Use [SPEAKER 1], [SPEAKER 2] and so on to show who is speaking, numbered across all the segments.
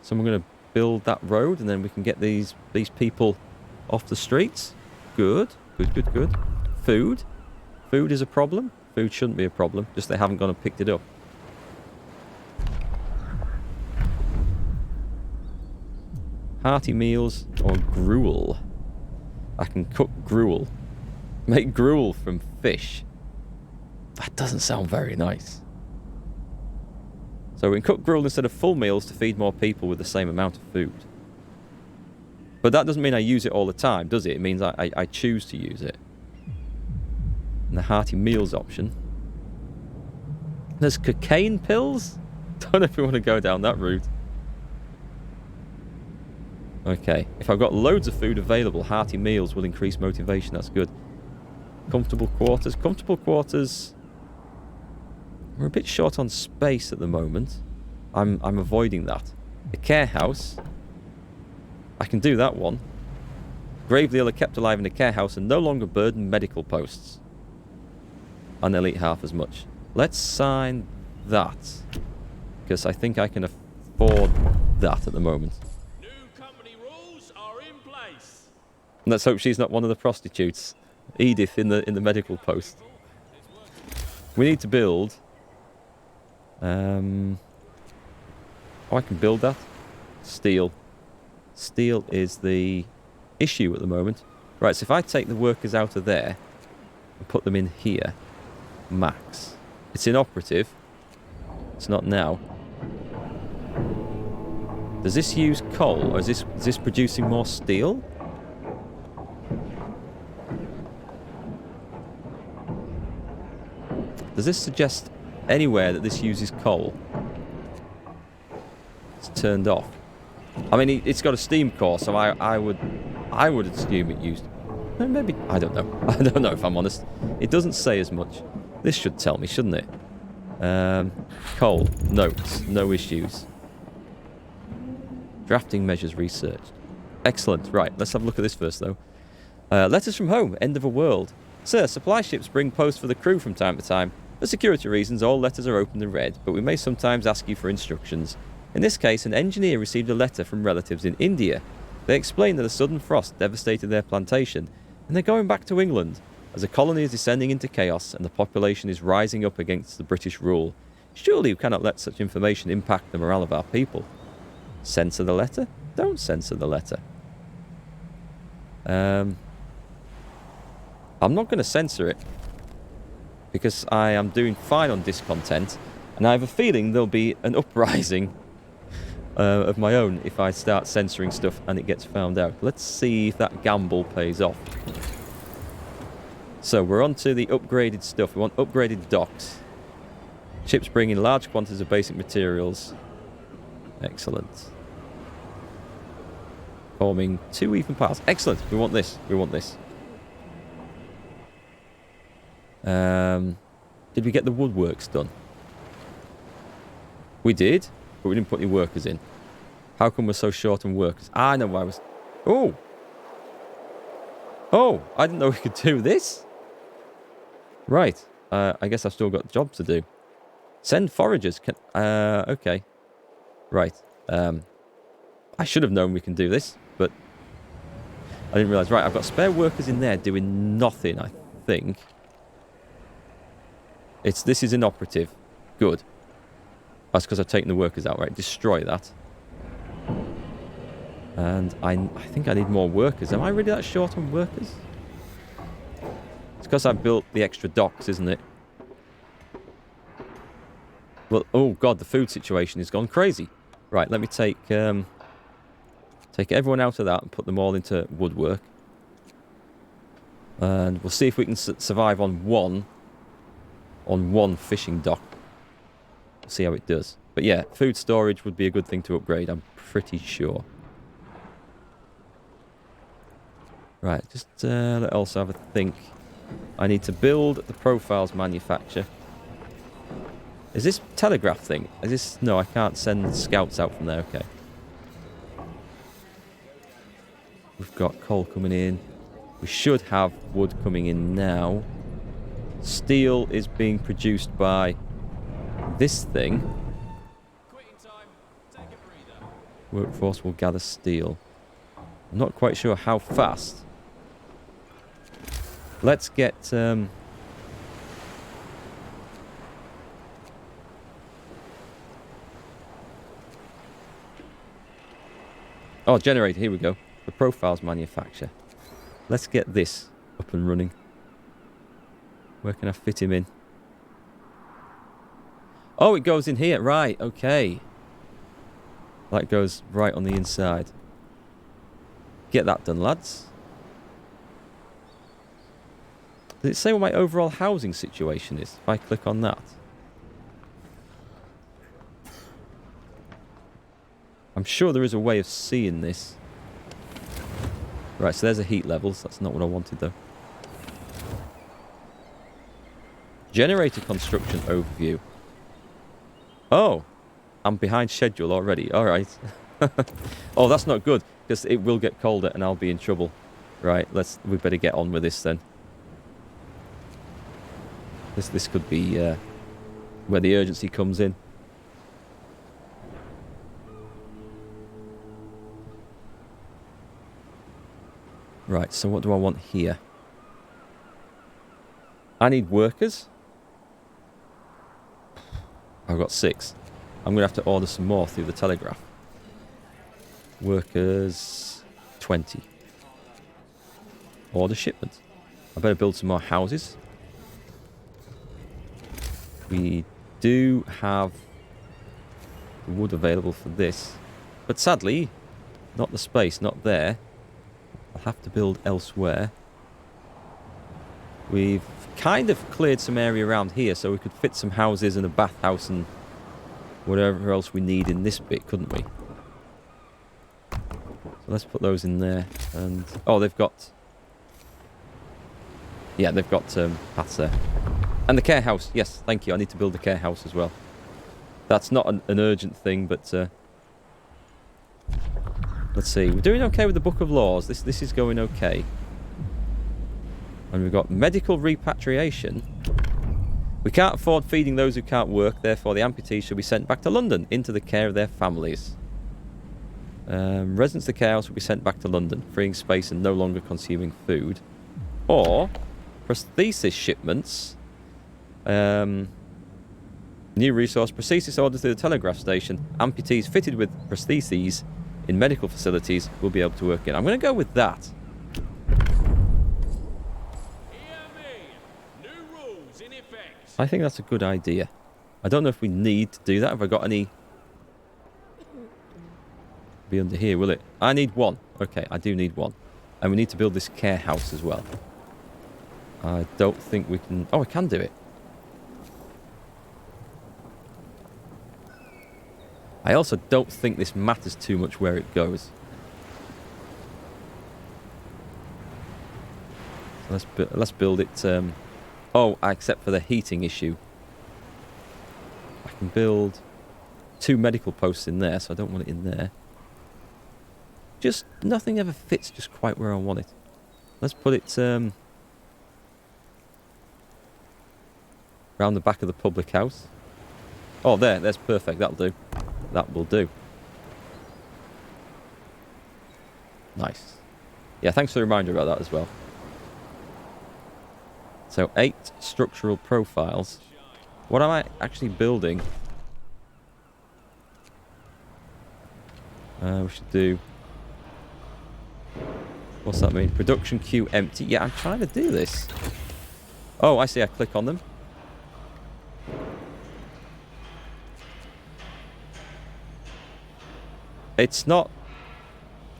[SPEAKER 1] So we're going to build that road, and then we can get these people off the streets. Good. Good. Food. Food is a problem. Food shouldn't be a problem. Just they haven't gone and picked it up. Hearty meals or gruel. I can cook gruel. Make gruel from fish. That doesn't sound very nice. So we can cook gruel instead of full meals to feed more people with the same amount of food. But that doesn't mean I use it all the time, does it? It means I choose to use it. And the hearty meals option. There's cocaine pills? Don't know if we want to go down that route. Okay, if I've got loads of food available, hearty meals will increase motivation. That's good. Comfortable quarters. Comfortable quarters. We're a bit short on space at the moment. I'm avoiding that. A care house. I can do that one. Gravely ill are kept alive in a care house and no longer burden medical posts. And they'll eat half as much. Let's sign that. Because I think I can afford that at the moment. Let's hope she's not one of the prostitutes. Edith in the medical post. We need to build. Oh, I can build that. Steel. Steel is the issue at the moment. Right, so if I take the workers out of there and put them in here, max. It's inoperative. It's not now. Does this use coal, or is this producing more steel? Does this suggest anywhere that this uses coal? It's turned off. I mean, it's got a steam core, so I would assume it used. Maybe, I don't know. I don't know if I'm honest. It doesn't say as much. This should tell me, shouldn't it? Coal. Notes. No issues. Drafting measures researched. Excellent. Right, let's have a look at this first, though. Letters from home. End of a world. Sir, supply ships bring post for the crew from time to time. For security reasons, all letters are opened and read, but we may sometimes ask you for instructions. In this case, an engineer received a letter from relatives in India. They explained that a sudden frost devastated their plantation, and they're going back to England, as the colony is descending into chaos and the population is rising up against the British rule. Surely we cannot let such information impact the morale of our people. Censor the letter? Don't censor the letter. I'm not going to censor it, because I am doing fine on discontent, and I have a feeling there'll be an uprising of my own if I start censoring stuff and it gets found out. Let's see if that gamble pays off. So we're on to the upgraded stuff. We want upgraded docks. Ships bring in large quantities of basic materials. Excellent. Forming 2 even piles. Excellent. We want this. We want this. Did we get the woodworks done? We did, but we didn't put any workers in. How come we're so short on workers? I know why I was... Oh! Oh, I didn't know we could do this. Right. I guess I've still got a job to do. Send foragers. Okay. Right. I should have known we can do this, but I didn't realise. Right, I've got spare workers in there doing nothing, I think. This is inoperative. Good. That's because I've taken the workers out. Right, destroy that. And I think I need more workers. Am I really that short on workers? It's because I built the extra docks, isn't it? Well, oh god, the food situation has gone crazy. Right, let me take everyone out of that and put them all into woodwork. And we'll see if we can survive on one fishing dock. We'll see how it does. But yeah, food storage would be a good thing to upgrade, I'm pretty sure. Right, just let's also have a think. I need to build the profiles manufacture. Is this telegraph thing? Is this... No, I can't send scouts out from there. Okay. We've got coal coming in. We should have wood coming in now. Steel is being produced by this thing. Workforce will gather steel. I'm not quite sure how fast. Let's get... Oh, generator, here we go. The profiles manufacture. Let's get this up and running. Where can I fit him in? Oh, it goes in here. Right, okay. That goes right on the inside. Get that done, lads. Does it say what my overall housing situation is if I click on that? I'm sure there is a way of seeing this. Right, so there's the heat levels. That's not what I wanted, though. Generator construction overview. Oh, I'm behind schedule already. All right. Oh, that's not good, because it will get colder and I'll be in trouble. Right, we better get on with this then. This could be where the urgency comes in. Right, so what do I want here? I need workers. I've got 6. I'm going to have to order some more through the telegraph. Workers, 20. Order shipment. I better build some more houses. We do have wood available for this. But sadly, not the space, not there. I'll have to build elsewhere. We've kind of cleared some area around here so we could fit some houses and a bathhouse and whatever else we need in this bit, couldn't we? So let's put those in there. And oh, they've got... Yeah, they've got paths there. And the care house. Yes, thank you. I need to build a care house as well. That's not an urgent thing, but... let's see. We're doing okay with the Book of Laws. This is going okay. And we've got medical repatriation. We can't afford feeding those who can't work. Therefore, the amputees should be sent back to London into the care of their families. Residents of the care house will be sent back to London, freeing space and no longer consuming food. Or prosthesis shipments. New resource. Prosthesis ordered through the telegraph station. Amputees fitted with prostheses in medical facilities will be able to work in. I'm going to go with that. I think that's a good idea. I don't know if we need to do that. Have I got any... Be under here, will it? I need 1. Okay, I do need 1. And we need to build this care house as well. I don't think we can... Oh, I can do it. I also don't think this matters too much where it goes. So let's build it... Oh, except for the heating issue. I can build 2 medical posts in there, so I don't want it in there. Just, nothing ever fits just quite where I want it. Let's put it around the back of the public house. Oh, there's perfect. That'll do. That will do. Nice. Yeah, thanks for the reminder about that as well. So 8 structural profiles. What am I actually building? We should do... What's that mean? Production queue empty. Yeah, I'm trying to do this. Oh, I see. I click on them. It's not...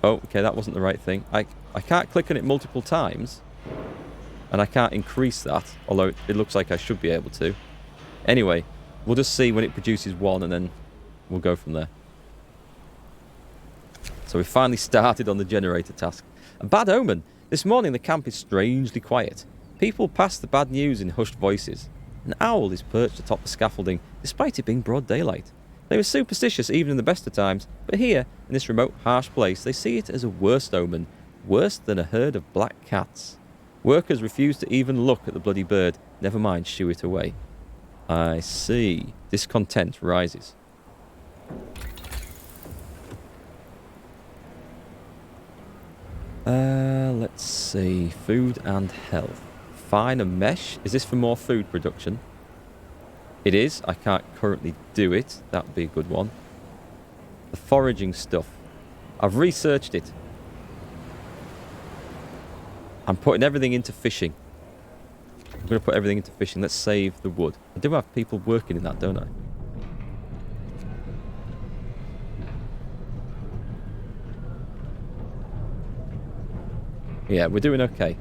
[SPEAKER 1] Oh, okay, that wasn't the right thing. I can't click on it multiple times. And I can't increase that, although it looks like I should be able to. Anyway, we'll just see when it produces 1 and then we'll go from there. So we finally started on the generator task. A bad omen. This morning the camp is strangely quiet. People pass the bad news in hushed voices. An owl is perched atop the scaffolding, despite it being broad daylight. They were superstitious even in the best of times, but here, in this remote, harsh place, they see it as a worse omen. Worse than a herd of black cats. Workers refuse to even look at the bloody bird, never mind shoo it away. I see. Discontent rises. Let's see. Food and health. Finer mesh. Is this for more food production? It is. I can't currently do it. That would be a good one. The foraging stuff. I've researched it. I'm putting everything into fishing. I'm going to put everything into fishing. Let's save the wood. I do have people working in that, don't I? Yeah, we're doing okay.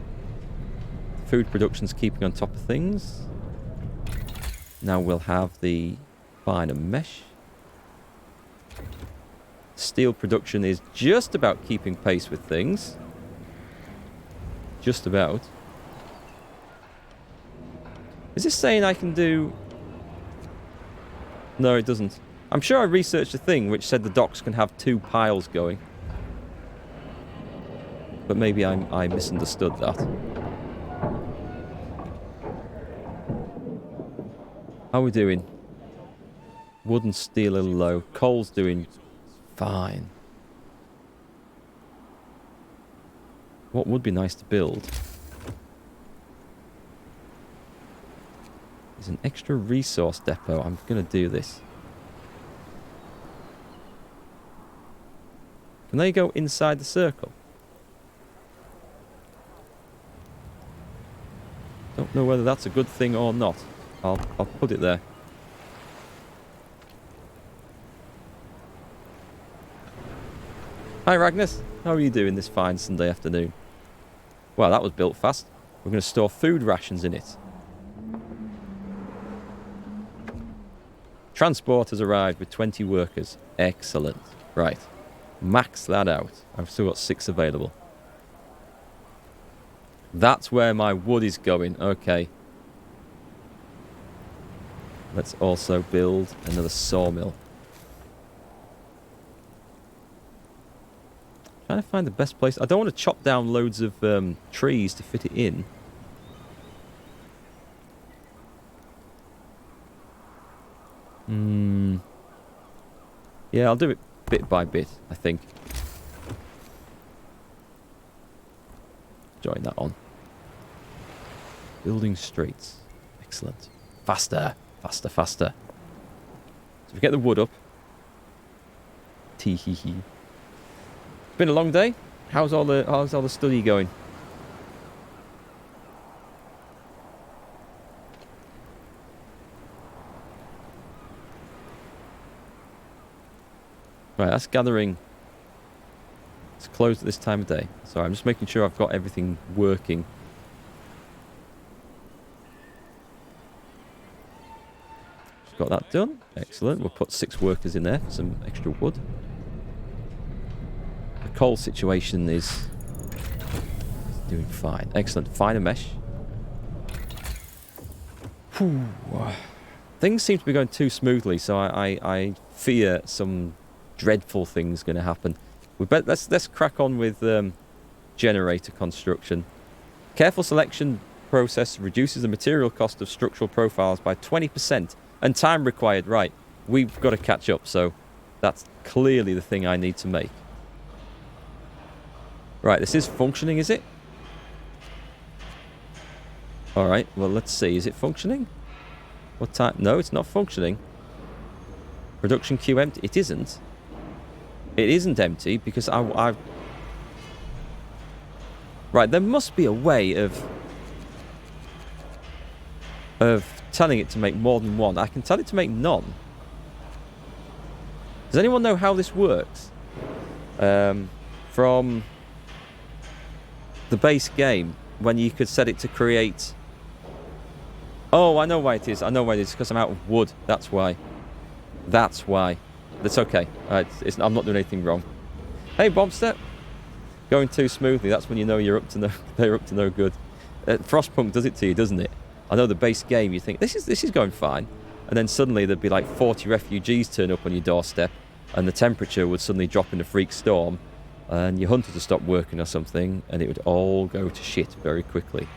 [SPEAKER 1] Food production's keeping on top of things. Now we'll have the finer mesh. Steel production is just about keeping pace with things. Just about. Is this saying I can do... No, it doesn't. I'm sure I researched a thing which said the docks can have 2 piles going. But maybe I misunderstood that. How are we doing? Wood and steel are low. Coal's doing fine. What would be nice to build is an extra resource depot. I'm going to do this. Can they go inside the circle? Don't know whether that's a good thing or not. I'll put it there. Hi Ragnus, how are you doing this fine Sunday afternoon? Well, that was built fast. We're going to store food rations in it. Transport has arrived with 20 workers. Excellent. Right. Max that out. I've still got 6 available. That's where my wood is going. Okay. Let's also build another sawmill. Trying to find the best place. I don't want to chop down loads of trees to fit it in. Yeah, I'll do it bit by bit, I think. Join that on. Building streets. Excellent. Faster. Faster, faster. So we get the wood up. Tee hee hee. It's been a long day. How's all the study going? Right, that's gathering. It's closed at this time of day. So I'm just making sure I've got everything working. Got that done. Excellent. We'll put 6 workers in there for some extra wood. The coal situation is doing fine. Excellent. Finer mesh. Whew. Things seem to be going too smoothly, so I fear some dreadful things going to happen. Let's crack on with generator construction. Careful selection process reduces the material cost of structural profiles by 20%. And time required, right. We've got to catch up, so that's clearly the thing I need to make. Right, this is functioning, is it? Alright, well, let's see. Is it functioning? What time? No, it's not functioning. Production queue empty. It isn't. It isn't empty because I've... Right, there must be a way of telling it to make more than one. I can tell it to make none. Does anyone know how this works? From the base game, when you could set it to create... Oh, I know why it is. I know why it is. Because I'm out of wood. That's why. That's why. That's okay. I'm not doing anything wrong. Hey, Bobstep. Going too smoothly. That's when you know you're up to no. They're up to no good. Frostpunk does it to you, doesn't it? I know the base game. You think this is going fine, and then suddenly there'd be like 40 refugees turn up on your doorstep, and the temperature would suddenly drop in a freak storm, and your hunter to stop working or something, and it would all go to shit very quickly.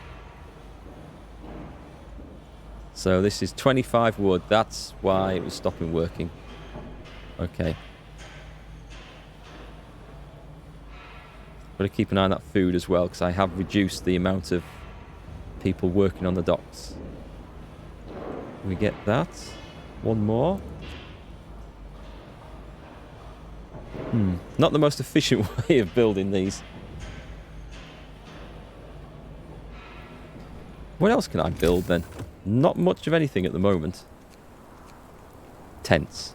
[SPEAKER 1] So this is 25 wood. That's why it was stopping working. Okay. Got to keep an eye on that food as well, because I have reduced the amount of people working on the docks. We get that. One more. Not the most efficient way of building these. What else can I build then? Not much of anything at the moment. Tents.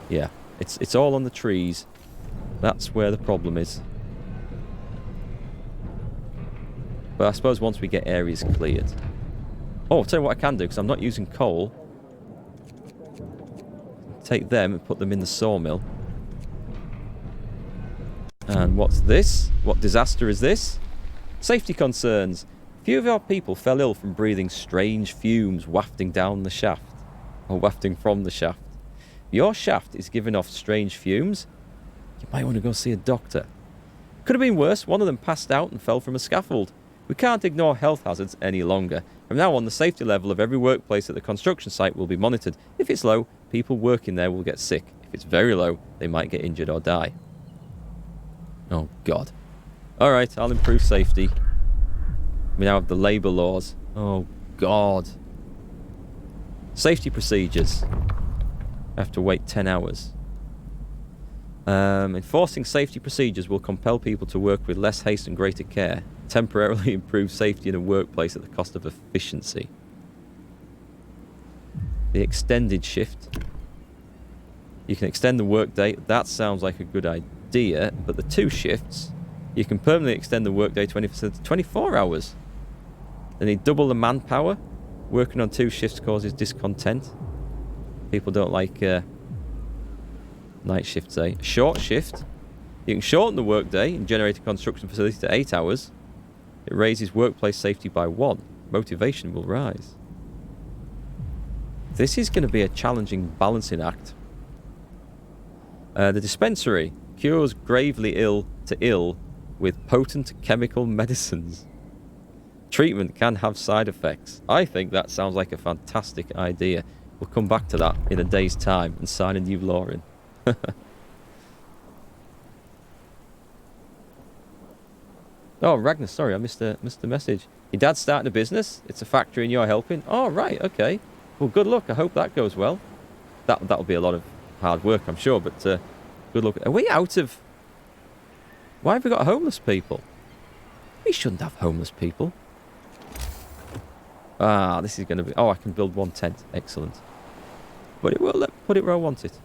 [SPEAKER 1] Yeah, it's all on the trees. That's where the problem is. But I suppose once we get areas cleared. Oh, I'll tell you what I can do, because I'm not using coal. Take them and put them in the sawmill. And what's this? What disaster is this? Safety concerns. Few of our people fell ill from breathing strange fumes wafting down the shaft. Or wafting from the shaft. Your shaft is giving off strange fumes. You might want to go see a doctor. Could have been worse. One of them passed out and fell from a scaffold. We can't ignore health hazards any longer. From now on, the safety level of every workplace at the construction site will be monitored. If it's low, people working there will get sick. If it's very low, they might get injured or die. Oh, God. Alright, I'll improve safety. We now have the labour laws. Oh, God. Safety procedures. I have to wait 10 hours. Enforcing safety procedures will compel people to work with less haste and greater care. Temporarily improve safety in a workplace at the cost of efficiency. The extended shift. You can extend the workday. That sounds like a good idea. But the 2 shifts, you can permanently extend the workday 20% to 24 hours. They need double the manpower. Working on 2 shifts causes discontent. People don't like night shifts, eh? Short shift. You can shorten the workday and generate a construction facility to 8 hours. It raises workplace safety by 1. Motivation will rise. This is going to be a challenging balancing act. The dispensary cures gravely ill to ill with potent chemical medicines. Treatment can have side effects. I think that sounds like a fantastic idea. We'll come back to that in a day's time and sign a new law in. Oh, Ragnar, sorry, I missed the message. Your dad's starting a business? It's a factory and you're helping? Oh, right, okay. Well, good luck. I hope that goes well. That'll be a lot of hard work, I'm sure, but good luck. Are we out of... Why have we got homeless people? We shouldn't have homeless people. Ah, this is going to be... Oh, I can build 1 tent. Excellent. But it will put it where I want it.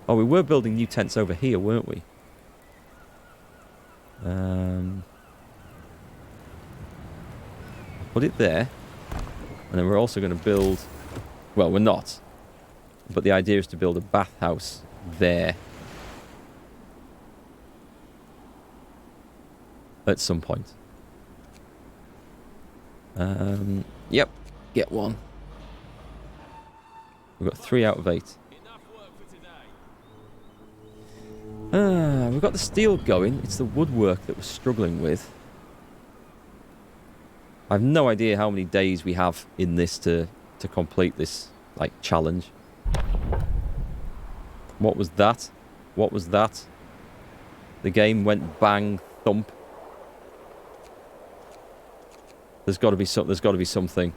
[SPEAKER 1] Oh, we were building new tents over here, weren't we? Put it there. And then we're also going to build... Well, we're not. But the idea is to build a bathhouse there. At some point. Yep. Get 1. We've got 3 out of 8. We've got the steel going. It's the woodwork that we're struggling with. I have no idea how many days we have in this to complete this, like, challenge. What was that? What was that? The game went bang, thump. There's got to be something. There's got to be something.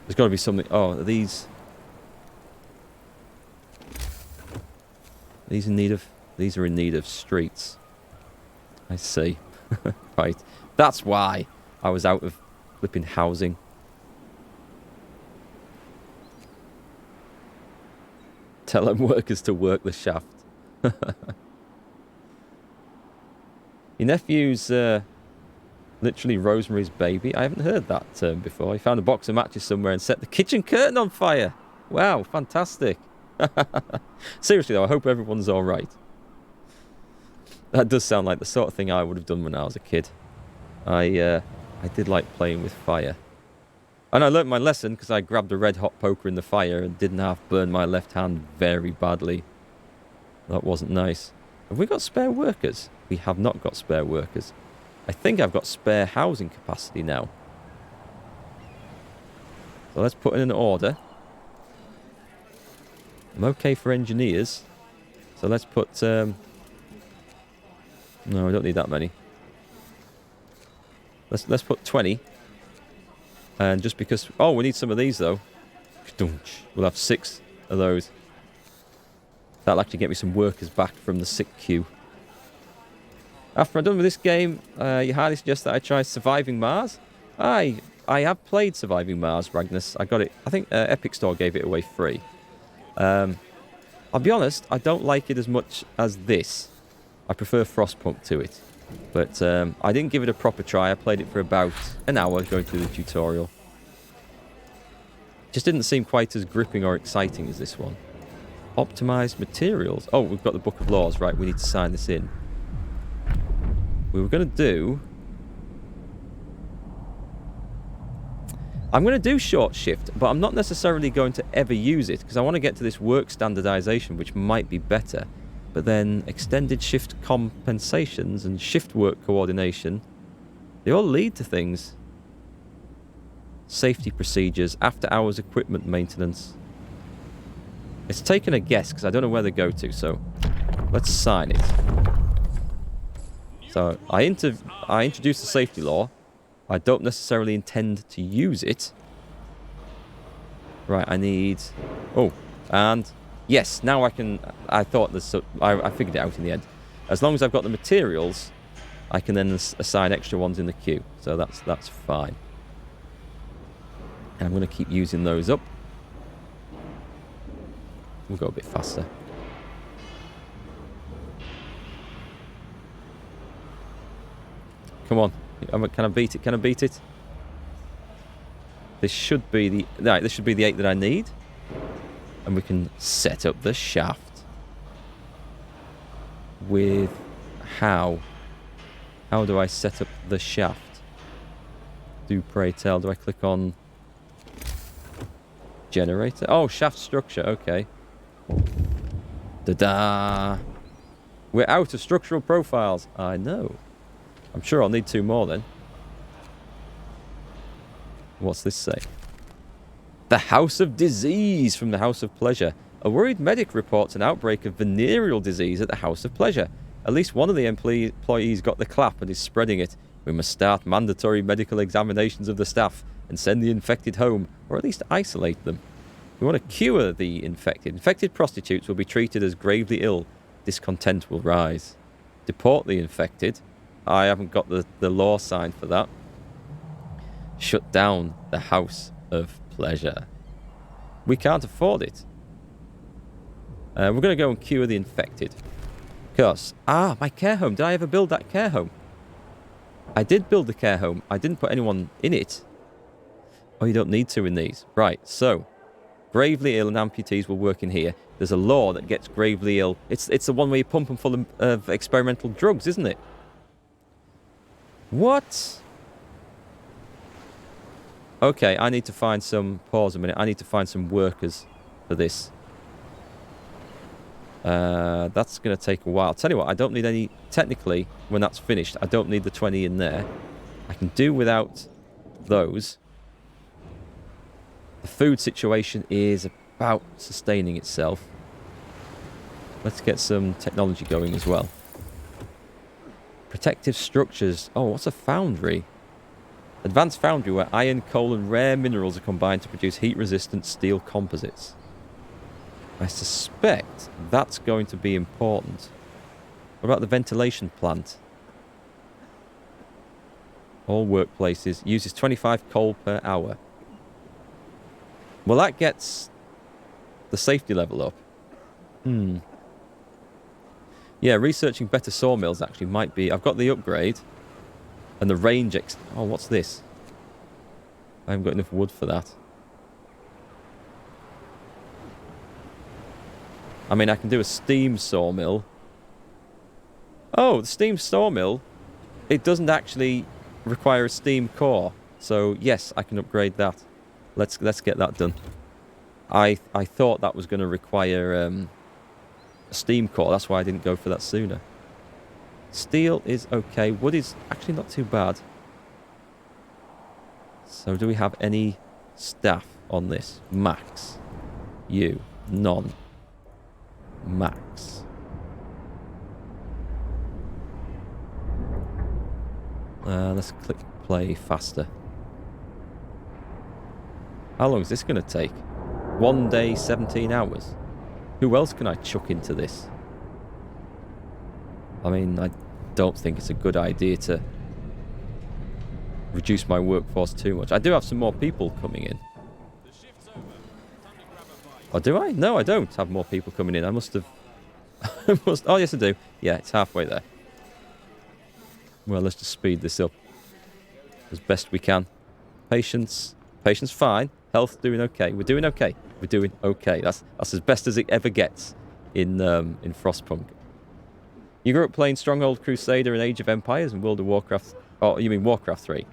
[SPEAKER 1] There's got to be something. Oh, are these in need of... These are in need of streets. I see. Right. That's why I was out of flipping housing. Tell them workers to work the shaft. Your nephew's literally Rosemary's Baby. I haven't heard that term before. He found a box of matches somewhere and set the kitchen curtain on fire. Wow, fantastic. Seriously though, I hope everyone's alright. That does sound like the sort of thing I would have done when I was a kid. I did like playing with fire. And I learnt my lesson because I grabbed a red hot poker in the fire and didn't half burn my left hand very badly. That wasn't nice. Have we got spare workers? We have not got spare workers. I think I've got spare housing capacity now. So let's put in an order. I'm okay for engineers. So let's put No, I don't need that many. Let's put 20. And just because... Oh, we need some of these, though. We'll have 6 of those. That'll actually get me some workers back from the sick queue. After I'm done with this game, you highly suggest that I try Surviving Mars? I have played Surviving Mars, Ragnus. I got it... I think Epic Store gave it away free. I'll be honest, I don't like it as much as this. I prefer Frostpunk to it. But I didn't give it a proper try. I played it for about an hour going through the tutorial. Just didn't seem quite as gripping or exciting as this one. Optimized materials. Oh, we've got the Book of Laws. Right, we need to sign this in. We were going to do... I'm going to do short shift, but I'm not necessarily going to ever use it because I want to get to this work standardization, which might be better. But then extended shift compensations and shift work coordination, they all lead to things. Safety procedures, after hours equipment maintenance. It's taken a guess because I don't know where they go to, so let's sign it. So I introduced the safety law. I don't necessarily intend to use it. Right, I need... Oh, and... Yes, now I can... I thought this... I figured it out in the end. As long as I've got the materials, I can then assign extra ones in the queue. So that's fine. And I'm going to keep using those up. We'll go a bit faster. Come on. Can I beat it? Can I beat it? This should be the... Right, this should be the 8 that I need. And we can set up the shaft. With... How? How do I set up the shaft? Do pray tell. Do I click on... Generator? Oh, shaft structure. Okay. Da-da! We're out of structural profiles. I know. I'm sure I'll need 2 more then. What's this say? The House of Disease from the House of Pleasure. A worried medic reports an outbreak of venereal disease at the House of Pleasure. At least one of the employees got the clap and is spreading it. We must start mandatory medical examinations of the staff and send the infected home, or at least isolate them. We want to cure the infected. Infected prostitutes will be treated as gravely ill. Discontent will rise. Deport the infected. I haven't got the law signed for that. Shut down the House of Pleasure. We can't afford it. We're going to go and cure the infected. Because... Ah, my care home. Did I ever build that care home? I did build the care home. I didn't put anyone in it. Oh, you don't need to in these. Right, so... Gravely ill and amputees will work in here. There's a law that gets gravely ill. It's the one where you pump them full of experimental drugs, isn't it? What? Okay, I need to find some... Pause a minute. I need to find some workers for this. That's going to take a while. Tell you what, I don't need any... Technically, when that's finished, I don't need the 20 in there. I can do without those. The food situation is about sustaining itself. Let's get some technology going as well. Protective structures. Oh, what's a foundry? Advanced foundry where iron, coal and rare minerals are combined to produce heat-resistant steel composites. I suspect that's going to be important. What about the ventilation plant? All workplaces. Uses 25 coal per hour. Well, that gets the safety level up. Yeah, researching better sawmills actually might be... I've got the upgrade. And the range... Oh, what's this? I haven't got enough wood for that. I mean, I can do a steam sawmill. Oh, the steam sawmill, it doesn't actually require a steam core. So, yes, I can upgrade that. Let's get that done. I thought that was going to require a steam core. That's why I didn't go for that sooner. Steel is okay. Wood is actually not too bad. So do we have any staff on this? Max. You. None. Max. Let's click play faster. How long is this going to take? 1 day, 17 hours. Who else can I chuck into this? I mean, I don't think it's a good idea to reduce my workforce too much. I do have some more people coming in. Oh, do I? No, I don't have more people coming in. I must have... Oh, yes, I do. Yeah, it's halfway there. Well, let's just speed this up as best we can. Patience. Patience, fine. Health, doing okay. We're doing okay. We're doing okay. That's as best as it ever gets in Frostpunk. You grew up playing Stronghold Crusader and Age of Empires and World of Warcraft... Oh, you mean Warcraft 3.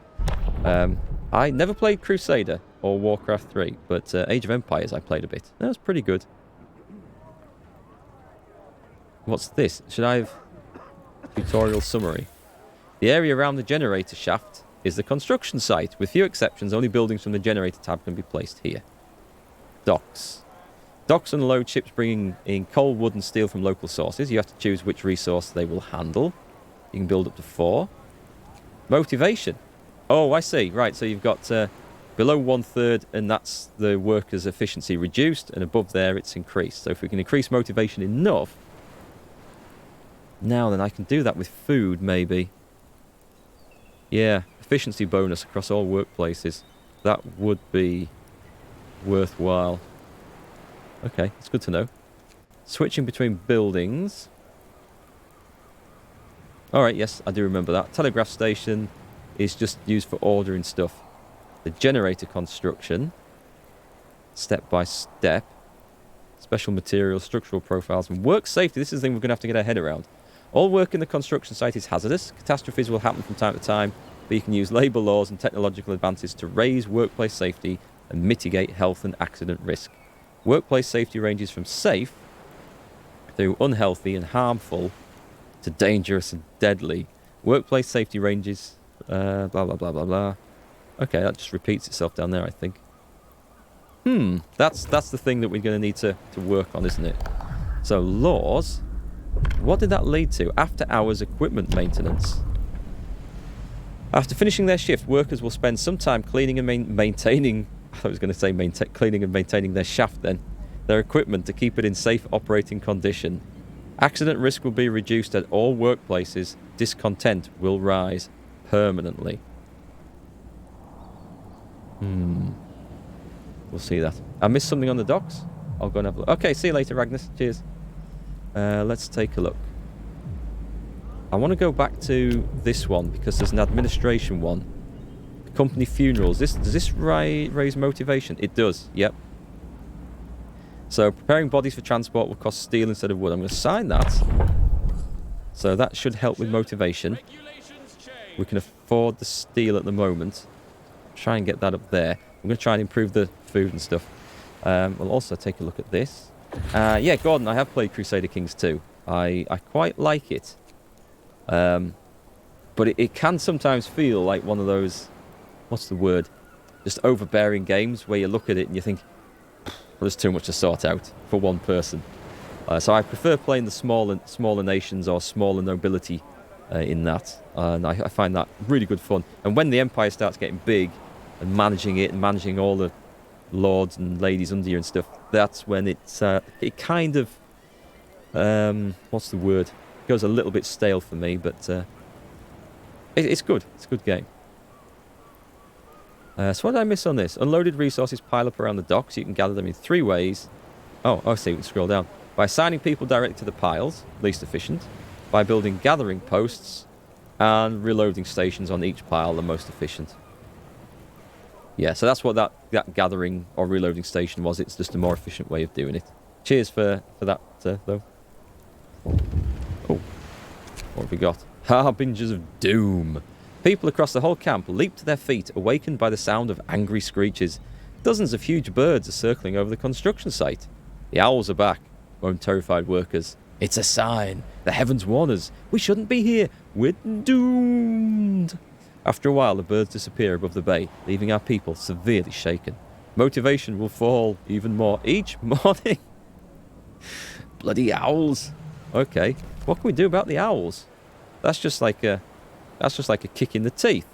[SPEAKER 1] I never played Crusader or Warcraft 3, but Age of Empires I played a bit. That was pretty good. What's this? Should I have... Tutorial summary. The area around the generator shaft is the construction site. With few exceptions, only buildings from the generator tab can be placed here. Docks. Docks unload ships bringing in coal, wood and steel from local sources. You have to choose which resource they will handle. You can build up to 4. Motivation. Oh, I see. Right, so you've got below 1/3, and that's the workers' efficiency reduced, and above there it's increased. So if we can increase motivation enough, now then I can do that with food, maybe. Yeah, efficiency bonus across all workplaces. That would be worthwhile. Okay, that's good to know. Switching between buildings. Alright, yes, I do remember that. Telegraph station is just used for ordering stuff. The generator construction. Step by step. Special materials, structural profiles, and work safety. This is the thing we're going to have to get our head around. All work in the construction site is hazardous. Catastrophes will happen from time to time, but you can use labour laws and technological advances to raise workplace safety and mitigate health and accident risk. Workplace safety ranges from safe through unhealthy and harmful to dangerous and deadly. Workplace safety ranges, blah, blah, blah, blah, blah. Okay, that just repeats itself down there, I think. That's the thing that we're going to need to work on, isn't it? So, laws... What did that lead to? After hours equipment maintenance. After finishing their shift, workers will spend some time cleaning and maintaining... I was going to say cleaning and maintaining their shaft then. Their equipment to keep it in safe operating condition. Accident risk will be reduced at all workplaces. Discontent will rise permanently. We'll see that. I missed something on the docks. I'll go and have a look. Okay, see you later, Ragnus. Cheers. Let's take a look. I want to go back to this one because there's an administration one. Company funerals. Does this raise motivation? It does, yep. So preparing bodies for transport will cost steel instead of wood. I'm going to sign that. So that should help with motivation. We can afford the steel at the moment. Try and get that up there. I'm going to try and improve the food and stuff. We'll also take a look at this. Yeah, Gordon, I have played Crusader Kings 2. I quite like it. But it can sometimes feel like one of those, what's the word? Just overbearing games where you look at it and you think, well, there's too much to sort out for one person. So I prefer playing the smaller nations or smaller nobility in that. And I find that really good fun. And when the empire starts getting big and managing it and managing all the lords and ladies under you and stuff, that's when it kind of, what's the word? It goes a little bit stale for me, but it's good. It's a good game. So what did I miss on this? Unloaded resources pile up around the docks. You can gather them in 3 ways. Oh, I see. We can scroll down. By assigning people directly to the piles, least efficient. By building gathering posts. And reloading stations on each pile, the most efficient. Yeah, so that's what that gathering or reloading station was. It's just a more efficient way of doing it. Cheers for that, though. Oh, what have we got? Harbingers of Doom. People across the whole camp leap to their feet, awakened by the sound of angry screeches. Dozens of huge birds are circling over the construction site. The owls are back, moan terrified workers. It's a sign. The heavens warn us. We shouldn't be here. We're doomed. After a while, the birds disappear above the bay, leaving our people severely shaken. Motivation will fall even more each morning. Bloody owls. Okay, what can we do about the owls? That's just like a That's just like a kick in the teeth.